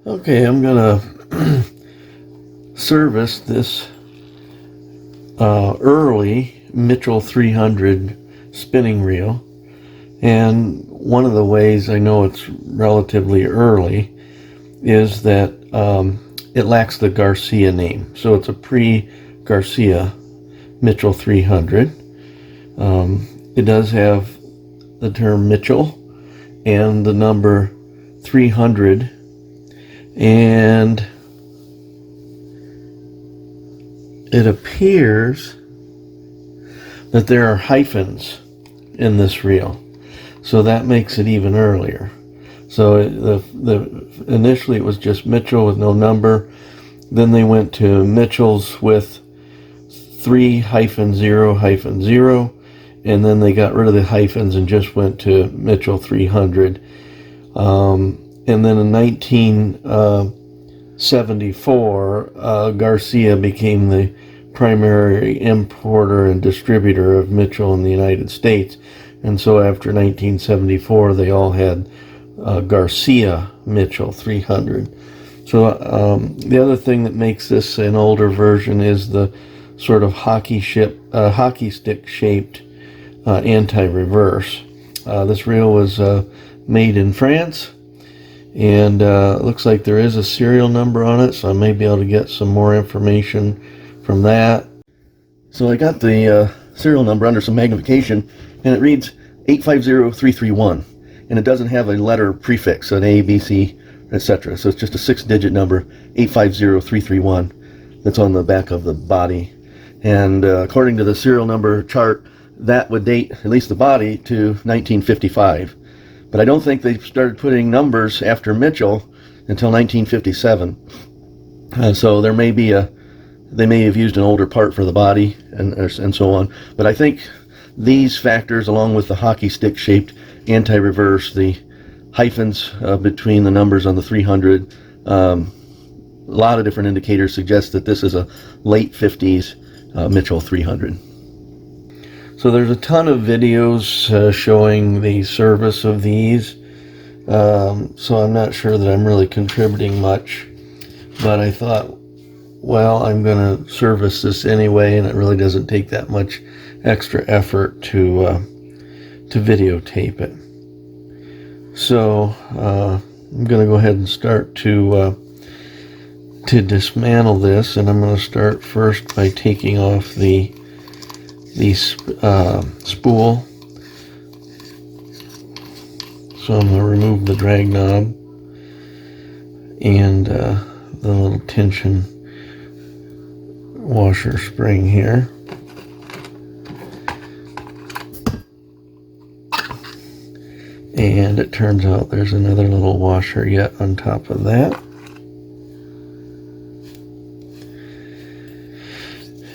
Okay, I'm gonna service this early Mitchell 300 spinning reel. And one of the ways I know it's relatively early is that it lacks the Garcia name. So it's a pre-Garcia Mitchell 300. It does have the term Mitchell and the number 300, and it appears that there are hyphens in this reel, so that makes it even earlier. So initially it was just Mitchell with no number. Then they went to Mitchell's with 3-0-0, and then they got rid of the hyphens and just went to Mitchell 300. And then in 1974, Garcia became the primary importer and distributor of Mitchell in the United States. And so after 1974, they all had Garcia Mitchell 300. So the other thing that makes this an older version is the sort of hockey stick shaped anti-reverse. This reel was made in France, and it looks like there is a serial number on it, so I may be able to get some more information from that. So I got the serial number under some magnification, and it reads 850331, and it doesn't have a letter prefix, an A, B, C, etc. So it's just a 6-digit number, 850331, that's on the back of the body. And according to the serial number chart, that would date at least the body to 1955. But I don't think they started putting numbers after Mitchell until 1957. So there may be they may have used an older part for the body and so on. But I think these factors, along with the hockey stick shaped anti-reverse, the hyphens between the numbers on the 300, a lot of different indicators suggest that this is a late 50s Mitchell 300. So there's a ton of videos showing the service of these, so I'm not sure that I'm really contributing much, but I thought, well, I'm going to service this anyway, and it really doesn't take that much extra effort to videotape it. So I'm going to go ahead and start to dismantle this, and I'm going to start first by taking off the spool. So I'm going to remove the drag knob and the little tension washer spring here. And it turns out there's another little washer yet on top of that.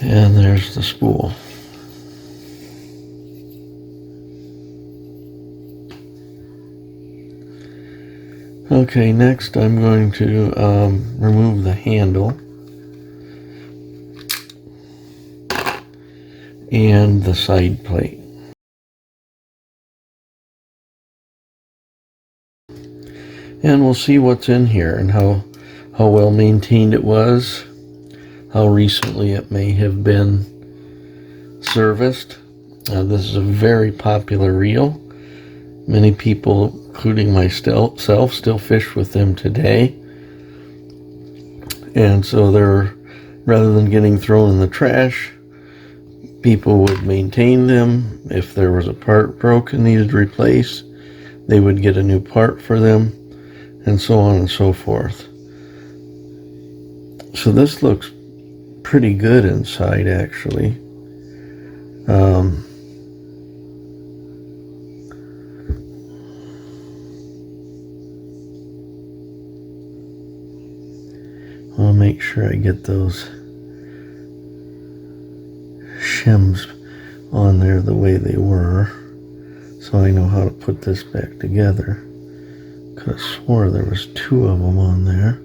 And there's the spool. Okay, next I'm going to remove the handle and the side plate. And we'll see what's in here and how well maintained it was, how recently it may have been serviced. This is a very popular reel. Many people, including myself, still fish with them today. And so rather than getting thrown in the trash, people would maintain them. If there was a part broken, needed replaced, they would get a new part for them, and so on and so forth. So this looks pretty good inside, actually. I'll make sure I get those shims on there the way they were, so I know how to put this back together. Could have swore there was 2 of them on there.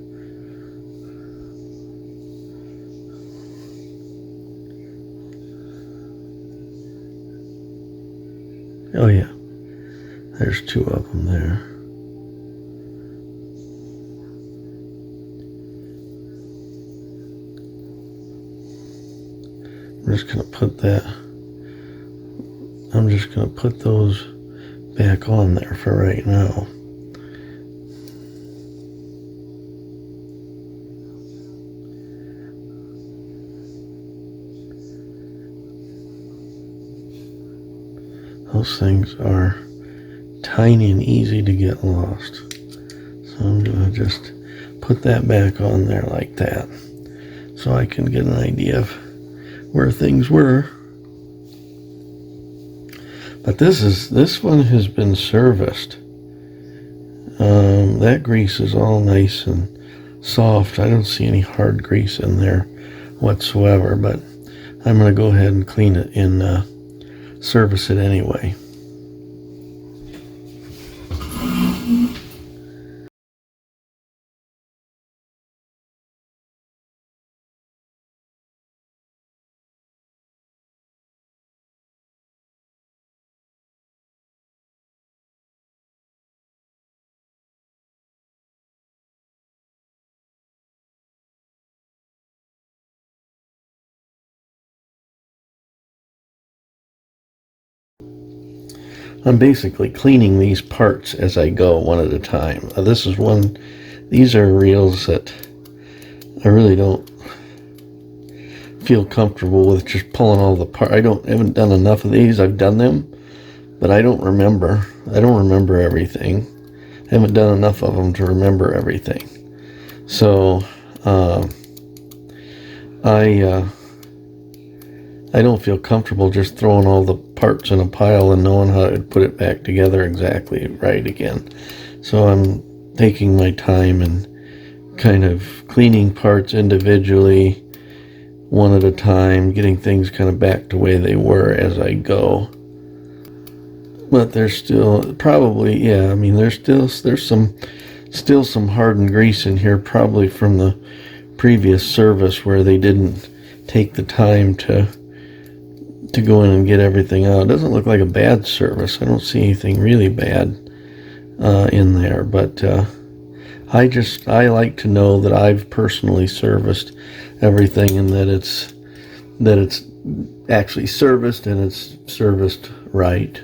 Oh yeah, there's 2 of them there. I'm just gonna put those back on there for right now. Those things are tiny and easy to get lost. So I'm gonna just put that back on there like that, so I can get an idea of where things were. But this one has been serviced. That grease is all nice and soft. I don't see any hard grease in there whatsoever, but I'm going to go ahead and clean it and service it anyway. I'm basically cleaning these parts as I go, one at a time. These are reels that I really don't feel comfortable with just pulling all the parts. Haven't done enough of these. I've done them, but I don't remember. I don't remember everything. I haven't done enough of them to remember everything. So I don't feel comfortable just throwing all the parts in a pile and knowing how to put it back together exactly right again. So I'm taking my time and kind of cleaning parts individually, one at a time, getting things kind of back to the way they were as I go. But there's still probably, yeah, I mean, there's still some hardened grease in here, probably from the previous service where they didn't take the time to go in and get everything out. It doesn't look like a bad service. I don't see anything really bad in there, but I like to know that I've personally serviced everything and that it's actually serviced and it's serviced right.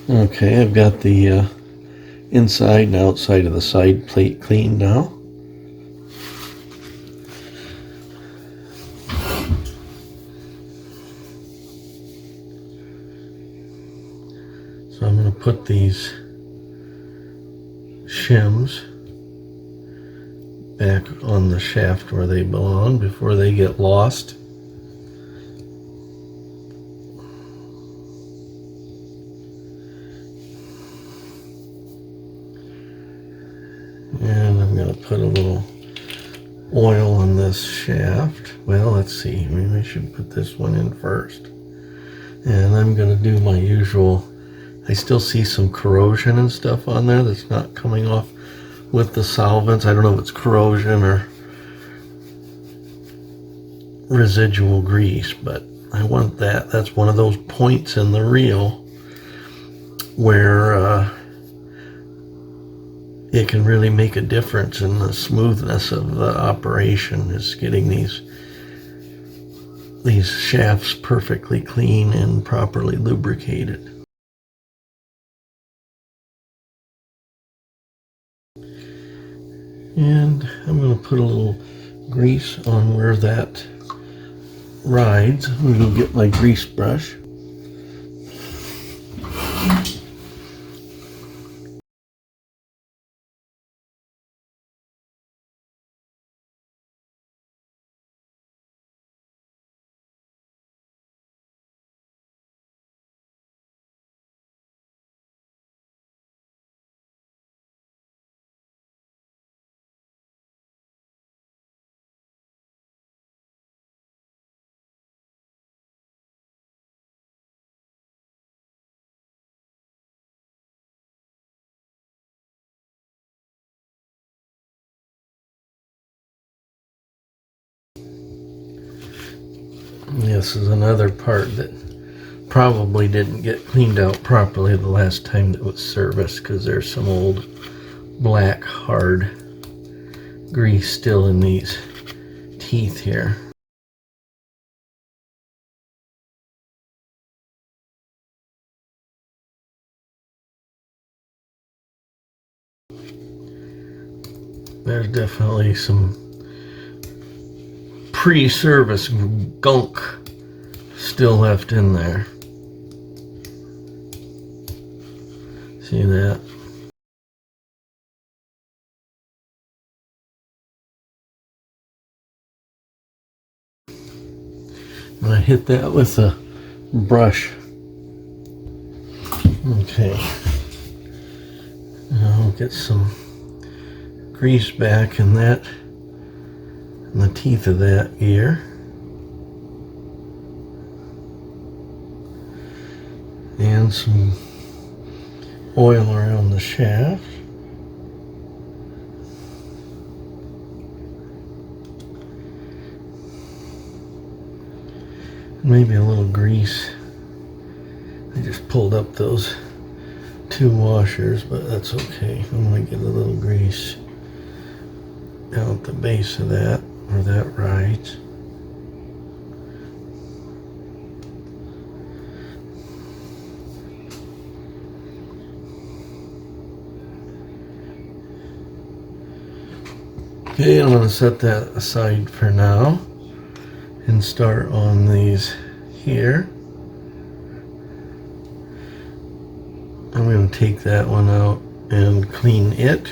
Okay, I've got the inside and outside of the side plate cleaned now. So I'm going to put these shims back on the shaft where they belong before they get lost. And I'm going to put a little oil on this shaft. Well, let's see. Maybe I should put this one in first. And I'm going to do my usual. I still see some corrosion and stuff on there that's not coming off with the solvents. I don't know if it's corrosion or residual grease, but I want that. That's one of those points in the reel where it can really make a difference in the smoothness of the operation, is getting these shafts perfectly clean and properly lubricated. And I'm going to put a little grease on where that rides. I'm going to get my grease brush. This is another part that probably didn't get cleaned out properly the last time that was serviced, because there's some old black hard grease still in these teeth here. There's definitely some pre-service gunk still left in there. See that? And I hit that with a brush. Okay. Now I'll get some grease back in that, in the teeth of that ear. And some oil around the shaft. Maybe a little grease. I just pulled up those 2 washers, but that's okay. I'm going to get a little grease down at the base of that, where that rides. Okay, I'm going to set that aside for now and start on these here. I'm going to take that one out and clean it.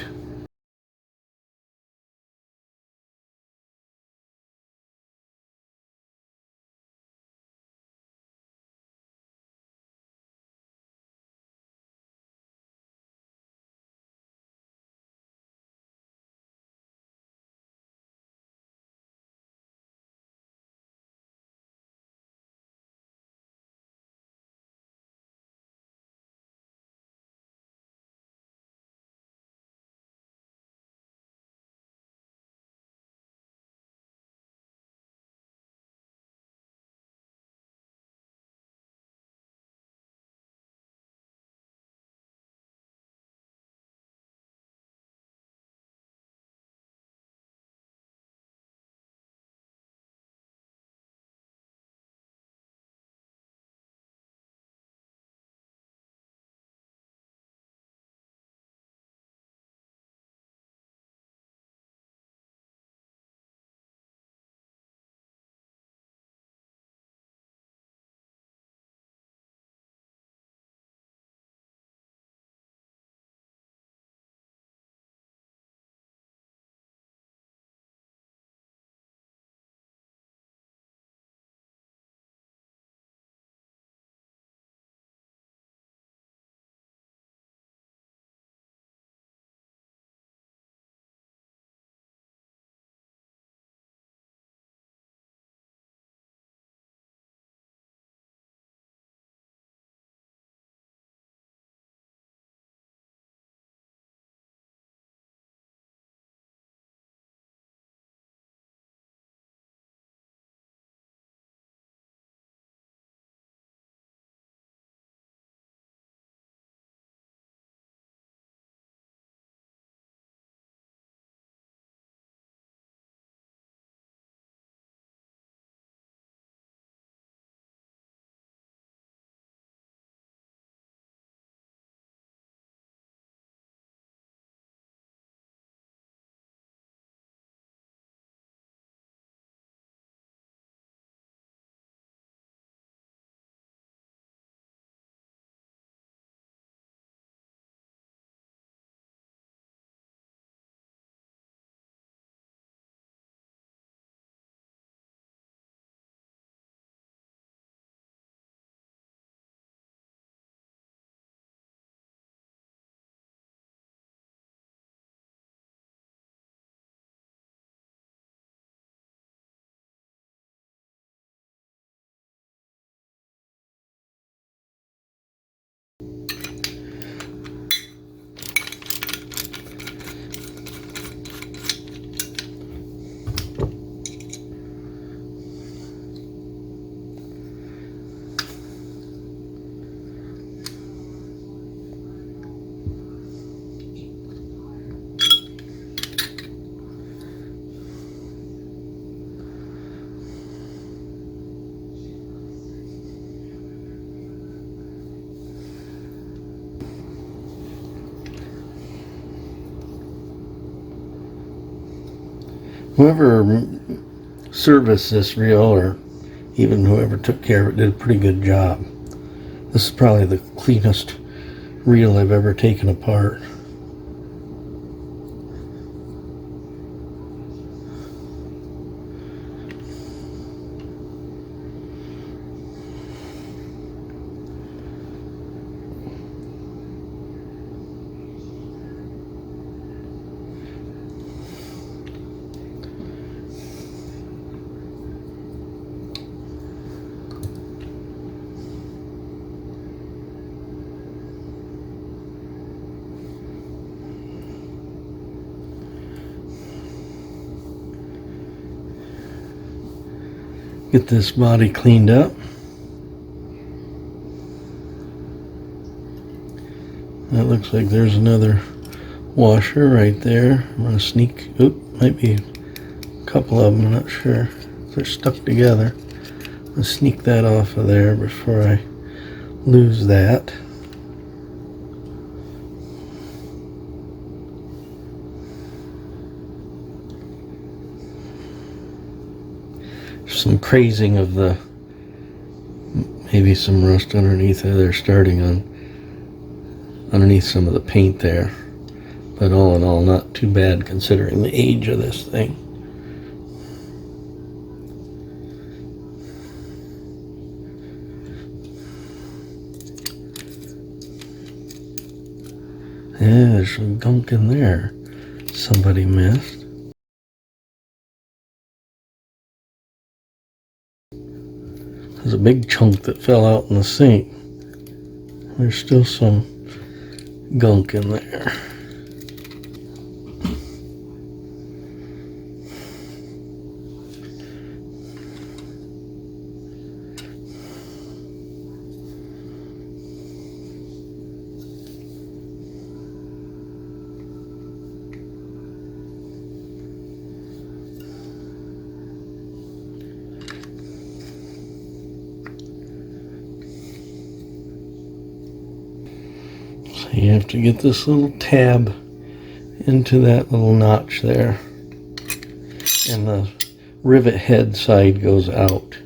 Whoever serviced this reel, or even whoever took care of it, did a pretty good job. This is probably the cleanest reel I've ever taken apart. Get this body cleaned up. That looks like there's another washer right there. I'm going to sneak, might be a couple of them, I'm not sure. They're stuck together. I'm going to sneak that off of there before I lose that. Some crazing of the, maybe some rust underneath there. They're starting on underneath some of the paint there, but all in all, not too bad considering the age of this thing. Yeah, there's some gunk in there somebody missed. There's a big chunk that fell out in the sink. There's still some gunk in there. So you have to get this little tab into that little notch there, and the rivet head side goes out.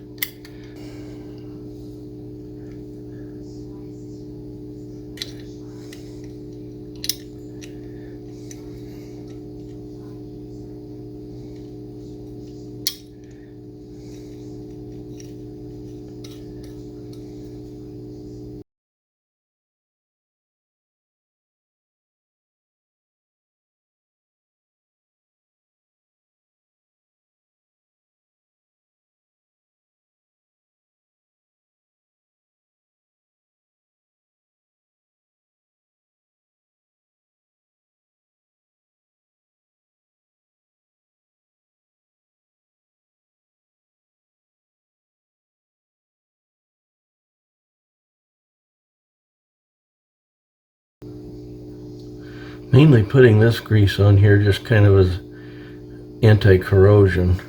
Mainly putting this grease on here just kind of as anti-corrosion.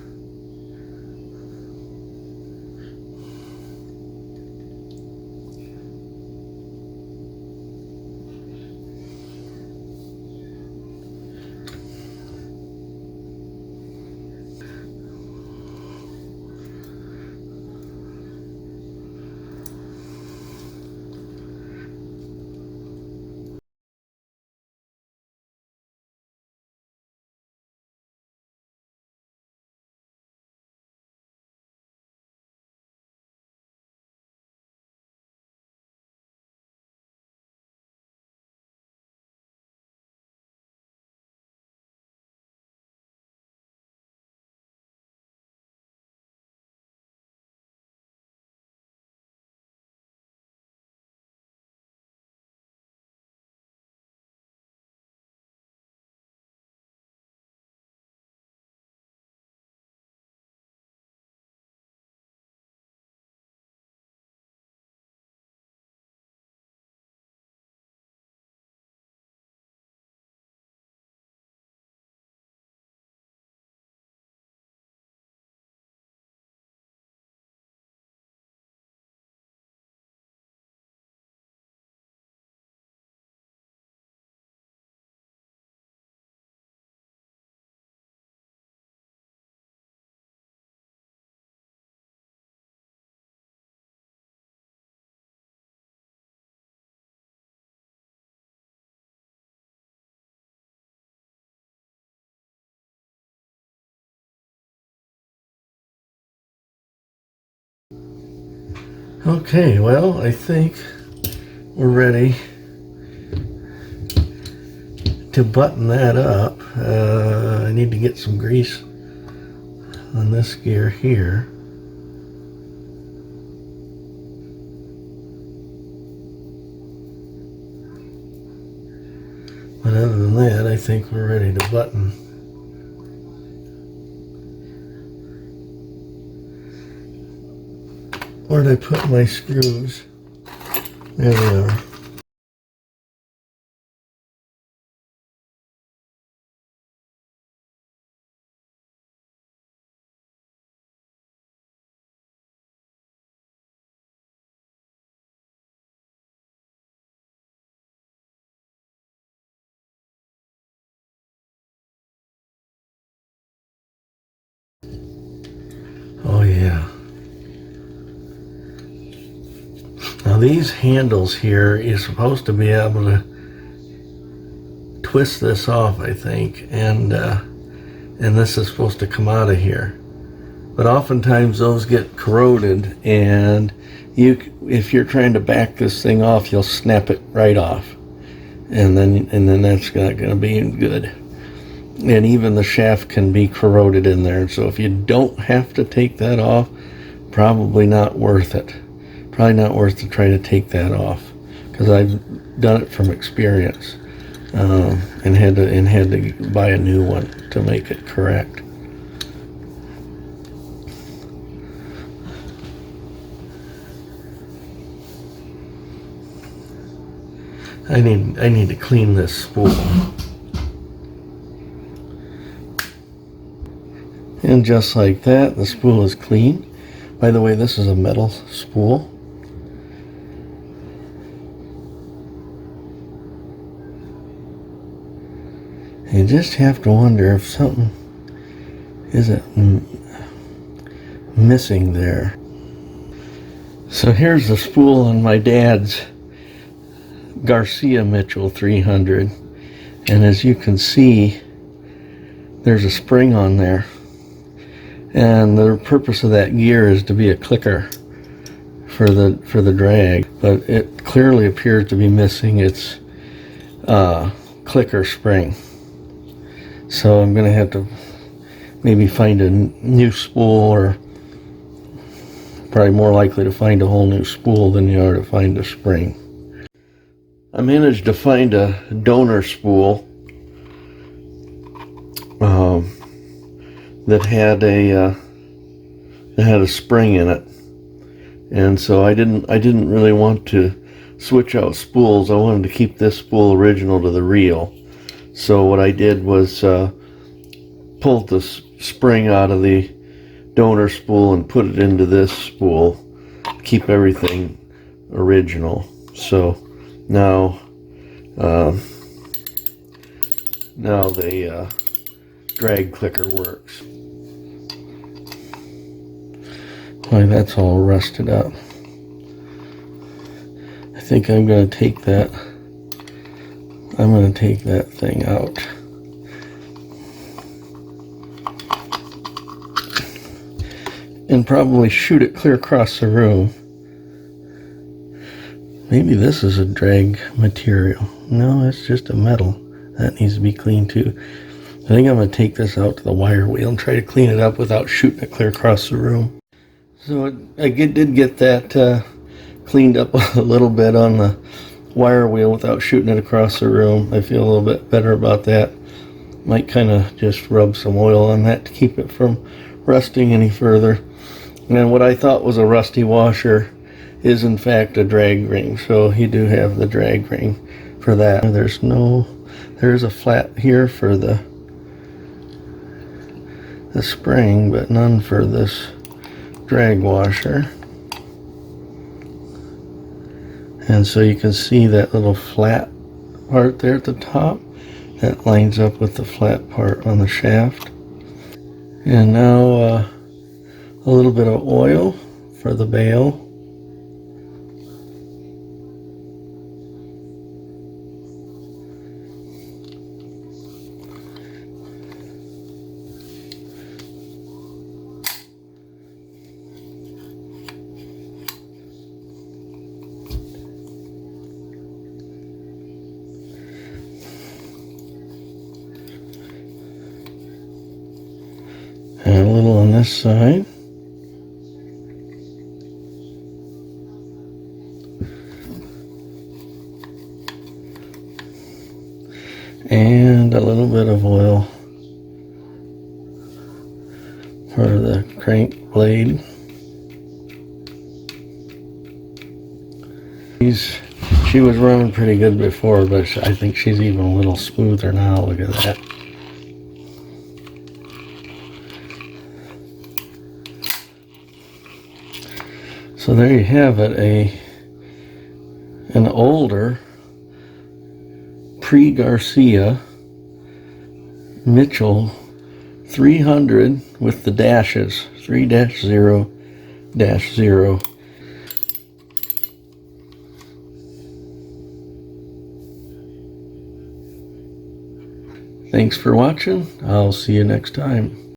Okay, well, I think we're ready to button that up. I need to get some grease on this gear here. But other than that, I think we're ready to button. Where did I put my screws? There they are. Oh yeah. Now these handles here, you're supposed to be able to twist this off, I think, and this is supposed to come out of here. But oftentimes those get corroded, and if you're trying to back this thing off, you'll snap it right off, and then that's not going to be good. And even the shaft can be corroded in there. So if you don't have to take that off, probably not worth it. Probably not worth to try to take that off, because I've done it from experience, and had to buy a new one to make it correct. I need to clean this spool. And just like that, the spool is clean. By the way, this is a metal spool. You just have to wonder if something isn't missing there. So here's the spool on my dad's Garcia Mitchell 300, and as you can see, there's a spring on there, and the purpose of that gear is to be a clicker for the drag, but it clearly appears to be missing its clicker spring. So I'm gonna have to maybe find a new spool, or probably more likely to find a whole new spool than you are to find a spring. I managed to find a donor spool that had a spring in it, and so I didn't really want to switch out spools. I wanted to keep this spool original to the reel. So what I did was pull the spring out of the donor spool and put it into this spool, keep everything original. So now the drag clicker works. Boy, that's all rusted up. I think I'm going to take that thing out. And probably shoot it clear across the room. Maybe this is a drag material. No, it's just a metal. That needs to be cleaned too. I think I'm going to take this out to the wire wheel and try to clean it up without shooting it clear across the room. So I did get that cleaned up a little bit on the wire wheel without shooting it across the room. I feel a little bit better about that. Might kind of just rub some oil on that to keep it from rusting any further. And what I thought was a rusty washer is in fact a drag ring. So you do have the drag ring for that. There's a flat here for the spring, but none for this drag washer. And so you can see that little flat part there at the top that lines up with the flat part on the shaft. And now a little bit of oil for the bail. little on this side. And a little bit of oil for the crank blade. She was running pretty good before, but I think she's even a little smoother now. Look at that. So there you have it, an older pre-Garcia Mitchell 300 with the dashes, 3-0-0. Thanks for watching. I'll see you next time.